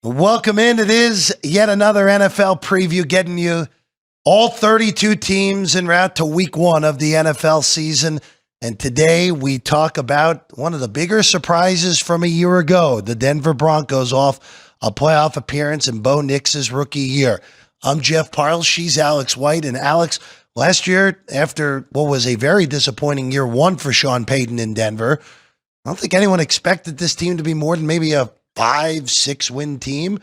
Welcome in. It is yet another NFL preview, getting you all 32 teams en route to week one of the NFL season. And today we talk about one of the bigger surprises from a year ago, the Denver Broncos off a playoff appearance in Bo Nix's rookie year. I'm Jeff Parles. She's Alex White. And Alex, last year, after what was a very disappointing year one for Sean Payton in Denver, I don't think anyone expected this team to be more than maybe a 5-6 win team.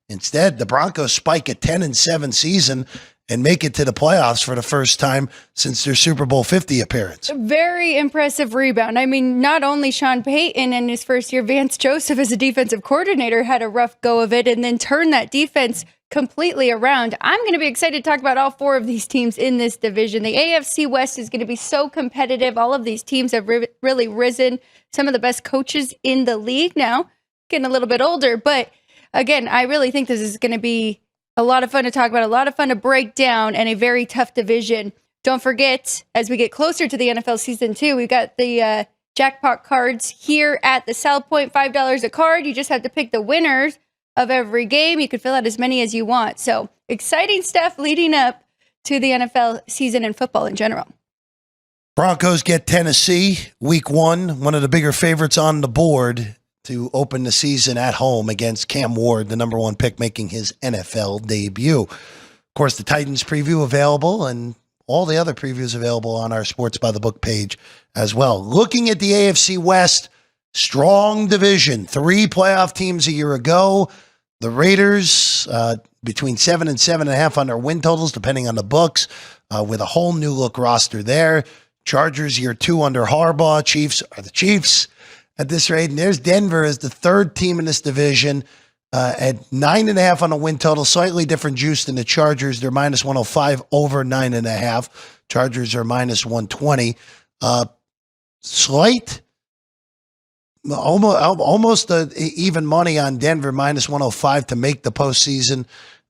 Instead, the Broncos spike a 10-7 season and make it to the playoffs for the first time since their Super Bowl 50 appearance. Very impressive rebound. I mean, not only Sean Payton in his first year, Vance Joseph as a defensive coordinator had a rough go of it and then turned that defense completely around. I'm going to be excited to talk about all four of these teams in this division. The AFC West is going to be so competitive. All of these teams have really risen. Some of the best coaches in the league now. Getting a little bit older, but again, I really think this is going to be a lot of fun to talk about, a lot of fun to break down, and a very tough division. Don't forget, as we get closer to the NFL season too, we've got the jackpot cards here at the South Point, $5 a card. You just have to pick the winners of every game. You can fill out as many as you want. So exciting stuff leading up to the NFL season and football in general. Broncos get Tennessee week one of the bigger favorites on the board to open the season at home against Cam Ward, the number one pick, making his NFL debut. Of course, the Titans preview available and all the other previews available on our Sports by the Book page as well. Looking at the AFC West, strong division, 3 playoff teams a year ago. The Raiders, between 7 and 7.5 on their win totals, depending on the books, with a whole new look roster there. Chargers, year 2 under Harbaugh. Chiefs are the Chiefs at this rate. And there's Denver as the third team in this division at 9.5 on a win total, slightly different juice than the Chargers. They're minus 105 over 9.5. Chargers are minus 120. Slight, almost even money on Denver, minus 105 to make the postseason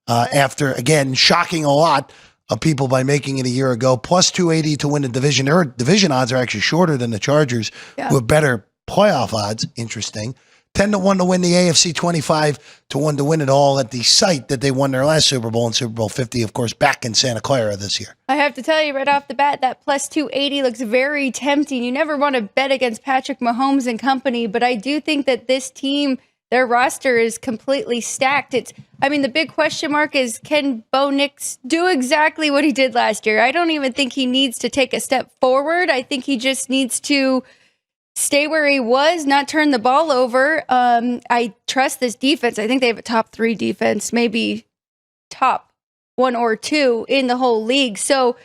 after, again, shocking a lot of people by making it a year ago. Plus 280 to win the division. Their division odds are actually shorter than the Chargers, who have better playoff odds. Interesting. 10-1 to win the AFC, 25-1 to win it all at the site that they won their last Super Bowl in Super Bowl 50, of course, back in Santa Clara this year. I have to tell you right off the bat, that plus 280 looks very tempting. You never want to bet against Patrick Mahomes and company, but I do think that this team, their roster is completely stacked. The big question mark is, can Bo Nix do exactly what he did last year? I don't even think he needs to take a step forward. I think he just needs to stay where he was, not turn the ball over. I trust this defense. I think they have a top 3 defense, maybe top 1 or 2 in the whole league. So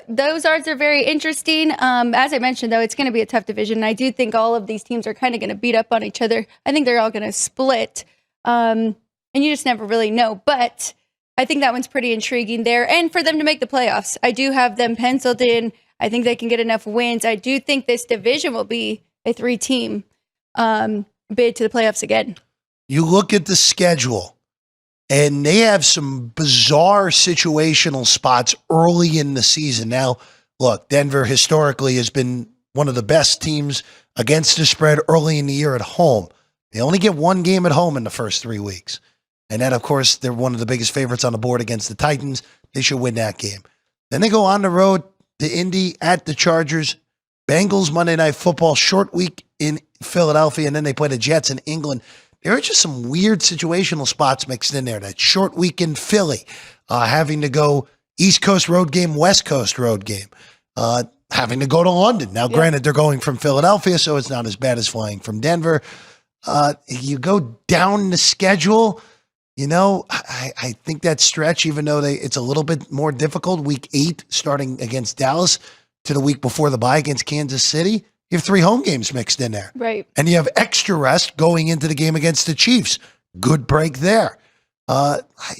those odds are very interesting. As I mentioned, though, it's going to be a tough division. I do think all of these teams are kind of going to beat up on each other. I think they're all going to split. And you just never really know. But I think that one's pretty intriguing there. And for them to make the playoffs, I do have them penciled in. I think they can get enough wins. I do think this division will be a 3-team bid to the playoffs again. You look at the schedule, and they have some bizarre situational spots early in the season. Now, look, Denver historically has been one of the best teams against the spread early in the year at home. They only get 1 game at home in the first 3 weeks. And then, of course, they're one of the biggest favorites on the board against the Titans. They should win that game. Then they go on the road to Indy, at the Chargers, Bengals Monday Night Football, short week in Philadelphia, and then they play the Jets in England. There are just some weird situational spots mixed in there. That short week in Philly, having to go East Coast road game, West Coast road game, having to go to London. Now, granted, they're going from Philadelphia, so it's not as bad as flying from Denver. You go down the schedule, I think that stretch, even though it's a little bit more difficult, week 8 starting against Dallas to the week before the bye against Kansas City, you have 3 home games mixed in there. Right. And you have extra rest going into the game against the Chiefs. Good break there.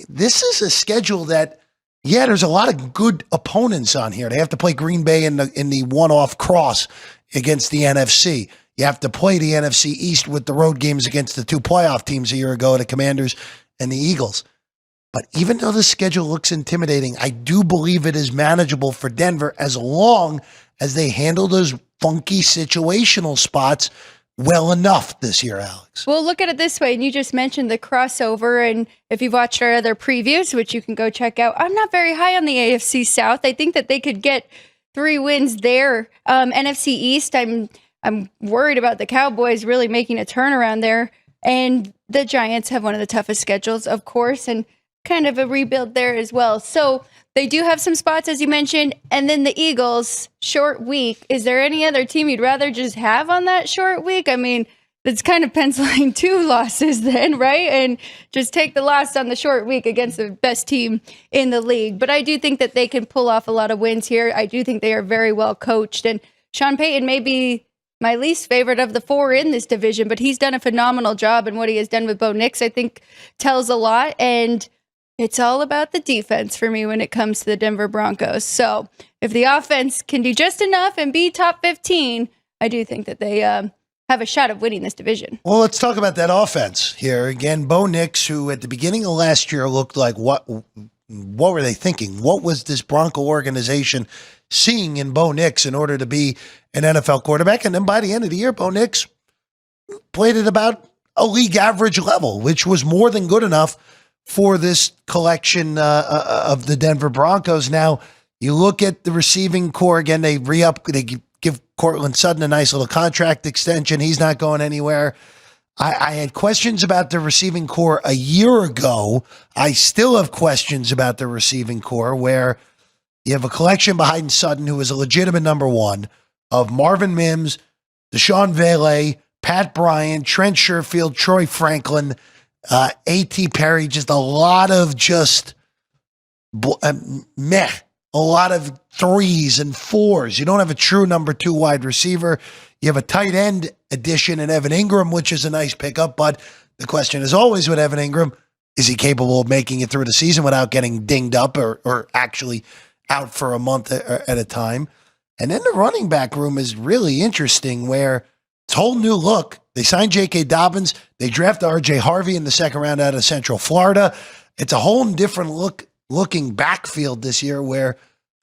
This is a schedule that, there's a lot of good opponents on here. They have to play Green Bay in the one-off cross against the NFC. You have to play the NFC East with the road games against the 2 playoff teams a year ago, the Commanders and the Eagles. But even though the schedule looks intimidating, I do believe it is manageable for Denver as long as they handle those funky situational spots well enough this year, Alex. Well, look at it this way, and you just mentioned the crossover, and if you've watched our other previews, which you can go check out, I'm not very high on the AFC South. I think that they could get 3 wins there. NFC East, I'm worried about the Cowboys really making a turnaround there, and the Giants have one of the toughest schedules, of course, and kind of a rebuild there as well. So they do have some spots, as you mentioned, and then the Eagles, short week. Is there any other team you'd rather just have on that short week? I mean, it's kind of penciling 2 losses then, right? And just take the loss on the short week against the best team in the league. But I do think that they can pull off a lot of wins here. I do think they are very well coached. And Sean Payton may be my least favorite of the 4 in this division, but he's done a phenomenal job. And what he has done with Bo Nix, I think, tells a lot. And it's all about the defense for me when it comes to the Denver Broncos. So if the offense can do just enough and be top 15, I do think that they have a shot of winning this division. Well, let's talk about that offense here. Again, Bo Nix, who at the beginning of last year looked like what were they thinking? What was this Bronco organization seeing in Bo Nix in order to be an NFL quarterback? And then by the end of the year, Bo Nix played at about a league average level, which was more than good enough for this collection of the Denver Broncos. Now, you look at the receiving core again, they give Cortland Sutton a nice little contract extension. He's not going anywhere. I had questions about the receiving core a year ago. I still have questions about the receiving core, where you have a collection behind Sutton, who is a legitimate number 1, of Marvin Mims, Deshaun Vele, Pat Bryant, Trent Sherfield, Troy Franklin, A.T. Perry, just a lot of meh. A lot of 3s and 4s. You don't have a true number 2 wide receiver. You have a tight end addition in Evan Ingram, which is a nice pickup. But the question is always with Evan Ingram, is he capable of making it through the season without getting dinged up or actually out for a month at a time? And then the running back room is really interesting, where it's a whole new look. They signed J.K. Dobbins. They drafted R.J. Harvey in the second round out of Central Florida. It's a whole different looking backfield this year, where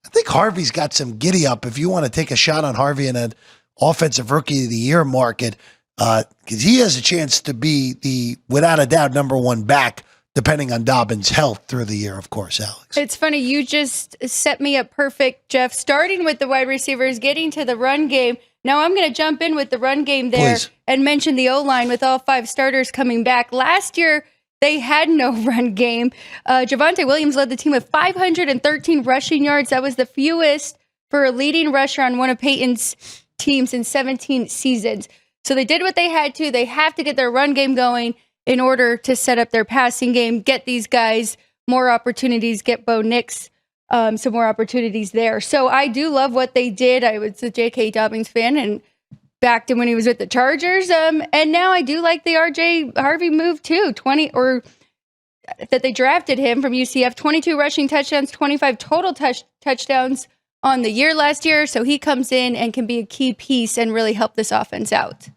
I think Harvey's got some giddy up if you want to take a shot on Harvey in an offensive rookie of the year market, because he has a chance to be the, without a doubt, number 1 back, depending on Dobbins' health through the year, of course, Alex. It's funny. You just set me up perfect, Jeff, starting with the wide receivers, getting to the run game. Now I'm going to jump in with the run game there. Please. And mention the O-line with all 5 starters coming back. Last year, they had no run game. Javonte Williams led the team with 513 rushing yards. That was the fewest for a leading rusher on one of Peyton's teams in 17 seasons. So they did what they had to. They have to get their run game going in order to set up their passing game, get these guys more opportunities, get Bo Nix some more opportunities there. So I do love what they did. I was a J.K. Dobbins fan and backed him when he was with the Chargers. And now I do like the R.J. Harvey move too. That they drafted him from UCF. 22 rushing touchdowns, 25 total touchdowns on the year last year. So he comes in and can be a key piece and really help this offense out.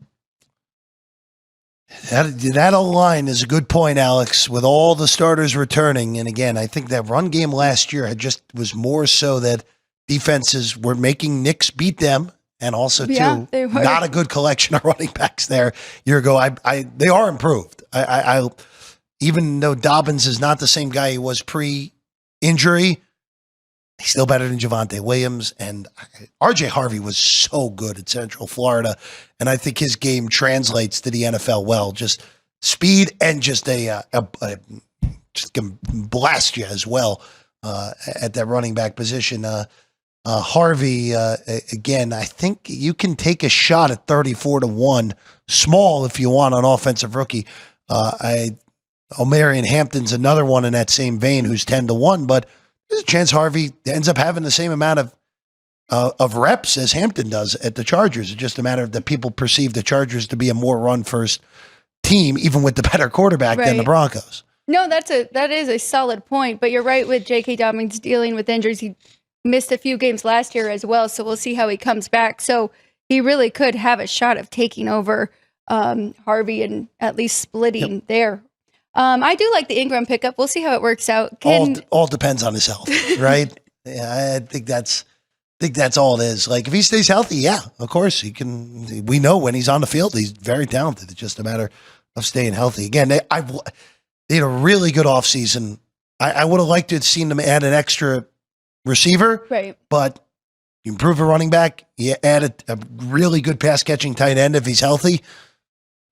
That O-line is a good point, Alex, with all the starters returning. And again, I think that run game last year was more so that defenses were making Knicks beat them. And also, too, not a good collection of running backs there a year ago. They are improved. I even though Dobbins is not the same guy he was pre-injury, he's still better than Javonte Williams. And R.J. Harvey was so good at Central Florida. And I think his game translates to the NFL well. Just speed and just just can blast you as well at that running back position. Harvey, again, I think you can take a shot at 34-1 small if you want an offensive rookie. Omarion Hampton's another one in that same vein who's 10-1, but there's a chance Harvey ends up having the same amount of reps as Hampton does at the Chargers. It's just a matter of that people perceive the Chargers to be a more run-first team, even with the better quarterback than the Broncos. No, that is a solid point, but you're right with J.K. Dobbins dealing with injuries. He missed a few games last year as well, so we'll see how he comes back. So he really could have a shot of taking over Harvey and at least splitting there. I do like the Ingram pickup. We'll see how it works out. All depends on his health, right? Yeah, I think that's think that's all it is. Like if he stays healthy, yeah, of course he can. We know when he's on the field, he's very talented. It's just a matter of staying healthy. Again, they had a really good offseason. I would have liked to have seen them add an extra receiver, Right. but you improve a running back, you add a really good pass catching tight end if he's healthy.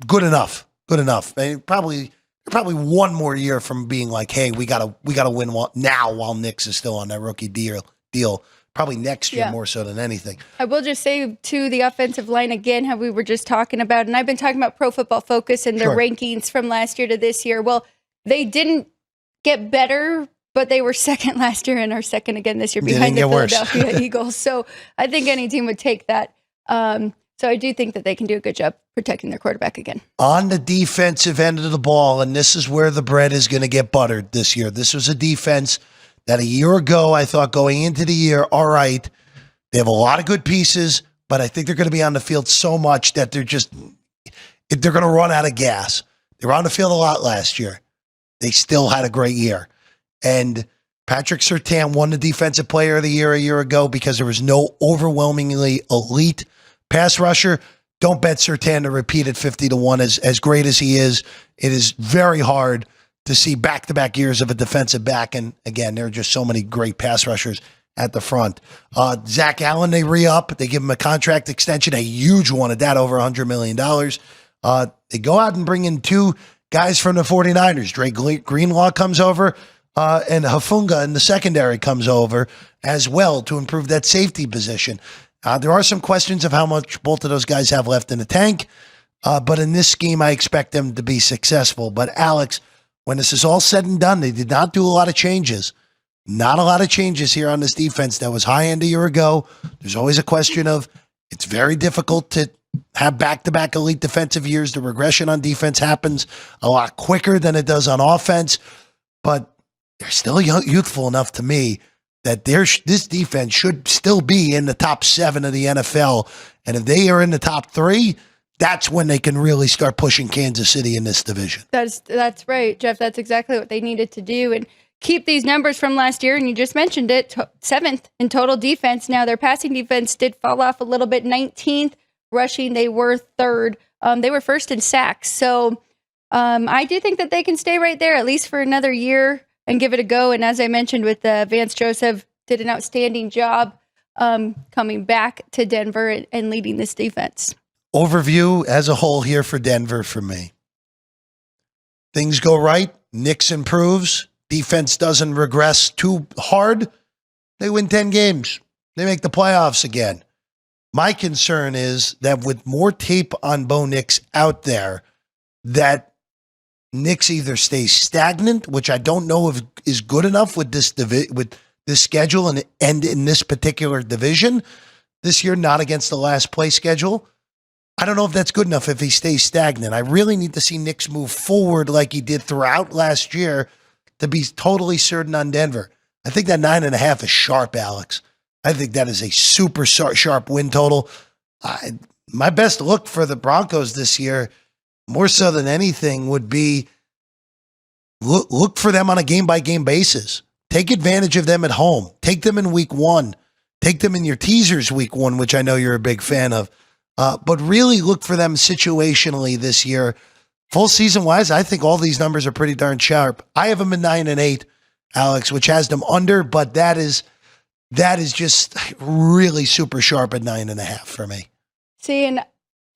Good enough. Good enough. Probably one more year from being like, hey, we gotta win now while Nix is still on that rookie deal. Probably next year more so than anything. I will just say to the offensive line again, how we were just talking about, and I've been talking about Pro Football Focus and their rankings from last year to this year. Well, they didn't get better, but they were second last year and are second again this year behind the Philadelphia Eagles. So I think any team would take that. So I do think that they can do a good job protecting their quarterback again. On the defensive end of the ball, and this is where the bread is going to get buttered this year. This was a defense that a year ago I thought going into the year, all right, they have a lot of good pieces, but I think they're going to be on the field so much that they're going to run out of gas. They were on the field a lot last year. They still had a great year. And Patrick Surtain won the Defensive Player of the Year a year ago because there was no overwhelmingly elite pass rusher. Don't bet Surtain to repeat it 50-1 as great as he is. It is very hard to see back-to-back years of a defensive back. And again, there are just so many great pass rushers at the front. Zach Allen, they re-up. They give him a contract extension, a huge one at that, over $100 million. They go out and bring in two guys from the 49ers. Dre Greenlaw comes over, and Hafunga in the secondary comes over as well to improve that safety position. There are some questions of how much both of those guys have left in the tank, but in this scheme, I expect them to be successful. But Alex, when this is all said and done, they did not do a lot of changes. Not a lot of changes here on this defense that was high-end a year ago. There's always a question of it's very difficult to have back-to-back elite defensive years. The regression on defense happens a lot quicker than it does on offense, but they're still youthful enough to me that this defense should still be in the top 7 of the NFL. And if they are in the top 3, that's when they can really start pushing Kansas City in this division. That's right, Jeff. That's exactly what they needed to do. And keep these numbers from last year, and you just mentioned it, 7th in total defense. Now, their passing defense did fall off a little bit, 19th. Rushing, they were 3rd. They were 1st in sacks. So I do think that they can stay right there, at least for another year, and give it a go. And as I mentioned with Vance Joseph, did an outstanding job coming back to Denver and leading this defense. Overview as a whole here for Denver for me. Things go right. Nix improves. Defense doesn't regress too hard. They win 10 games. They make the playoffs again. My concern is that with more tape on Bo Nix out there, that Nix either stays stagnant, which I don't know if is good enough with this schedule and in this particular division this year, not against the last place schedule. I don't know if that's good enough if he stays stagnant. I really need to see Nix move forward like he did throughout last year to be totally certain on Denver. I think that 9.5 is sharp, Alex. I think that is a super sharp win total. My best look for the Broncos this year, more so than anything, would be look for them on a game-by-game basis. Take advantage of them at home. Take them in week 1. Take them in your teasers week 1, which I know you're a big fan of. But really look for them situationally this year. Full season-wise, I think all these numbers are pretty darn sharp. I have them at 9-8, Alex, which has them under, but that is just really super sharp at 9.5 for me. See, and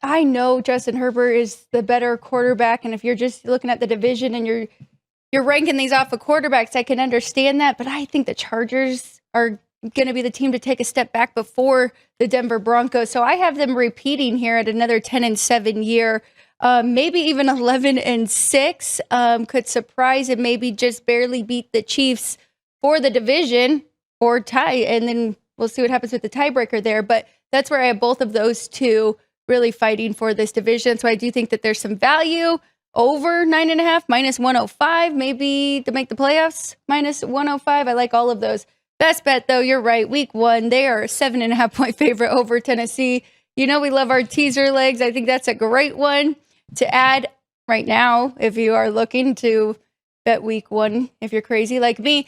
I know Justin Herbert is the better quarterback, and if you're just looking at the division and you're ranking these off of quarterbacks, I can understand that, but I think the Chargers are going to be the team to take a step back before the Denver Broncos. So I have them repeating here at another 10-7 year, maybe even 11-6, could surprise and maybe just barely beat the Chiefs for the division or tie. And then we'll see what happens with the tiebreaker there. But that's where I have both of those two really fighting for this division. So I do think that there's some value over 9.5, minus 105, maybe to make the playoffs, minus 105. I like all of those. Best bet, though, you're right. Week 1, they are a 7.5-point favorite over Tennessee. You know we love our teaser legs. I think that's a great one to add right now if you are looking to bet week 1, if you're crazy like me.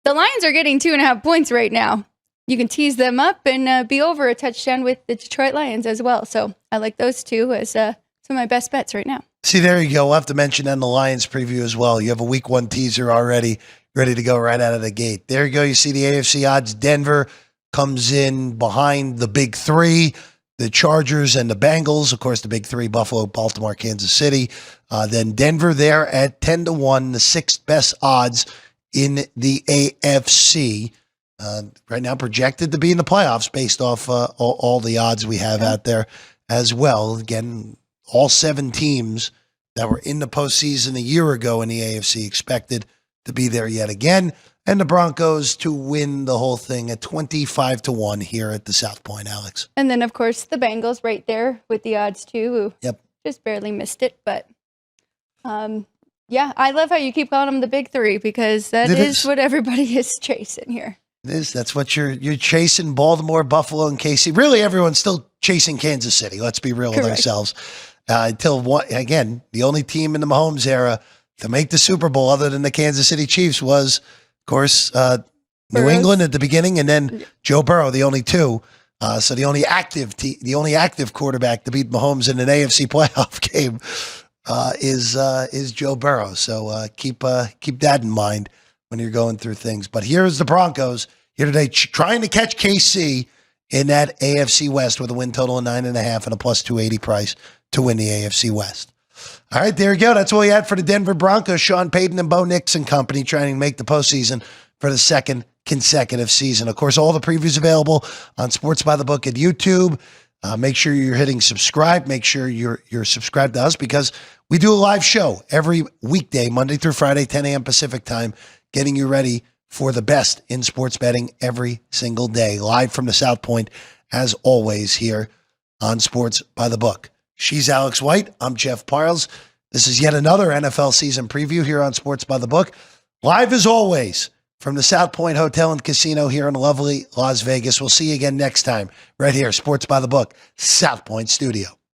The Lions are getting 2.5 points right now. you can tease them up and be over a touchdown with the Detroit Lions as well. So I like those two as some of my best bets right now. See, there you go. We'll have to mention then the Lions preview as well. You have a week 1 teaser already ready to go right out of the gate. There you go. You see the AFC odds. Denver comes in behind the big 3, the Chargers and the Bengals. Of course, the big 3, Buffalo, Baltimore, Kansas City. Then Denver there at 10-1, the 6th best odds in the AFC. Right now projected to be in the playoffs based off all the odds we have out there as well. Again, all 7 teams that were in the postseason a year ago in the AFC expected to be there yet again. And the Broncos to win the whole thing at 25-1 here at the South Point, Alex. And then, of course, the Bengals right there with the odds, too. Yep. Just barely missed it. But, yeah, I love how you keep calling them the big 3 because that is what everybody is chasing here. It is. That's what you're chasing. Baltimore, Buffalo, and KC. Really, everyone's still chasing Kansas City. Let's be real with ourselves. Again, the only team in the Mahomes era to make the Super Bowl other than the Kansas City Chiefs was, of course, New England at the beginning, and then Joe Burrow, the only 2. So the only active quarterback to beat Mahomes in an AFC playoff game is Joe Burrow. So keep that in mind when you're going through things. But here's the Broncos here today trying to catch KC in that AFC West with a win total of 9.5 and a plus 280 price to win the AFC West. All right, there you go. That's all you had for the Denver Broncos. Sean Payton and Bo Nix and company trying to make the postseason for the 2nd consecutive season. Of course, all the previews available on Sports by the Book at YouTube. Make sure you're hitting subscribe. Make sure you're subscribed to us because we do a live show every weekday, Monday through Friday, 10 a.m. Pacific time, getting you ready for the best in sports betting every single day. Live from the South Point, as always, here on Sports by the Book. She's Alex White. I'm Jeff Parles. This is yet another NFL season preview here on Sports by the Book. Live as always from the South Point Hotel and Casino here in lovely Las Vegas. We'll see you again next time right here, Sports by the Book, South Point Studio.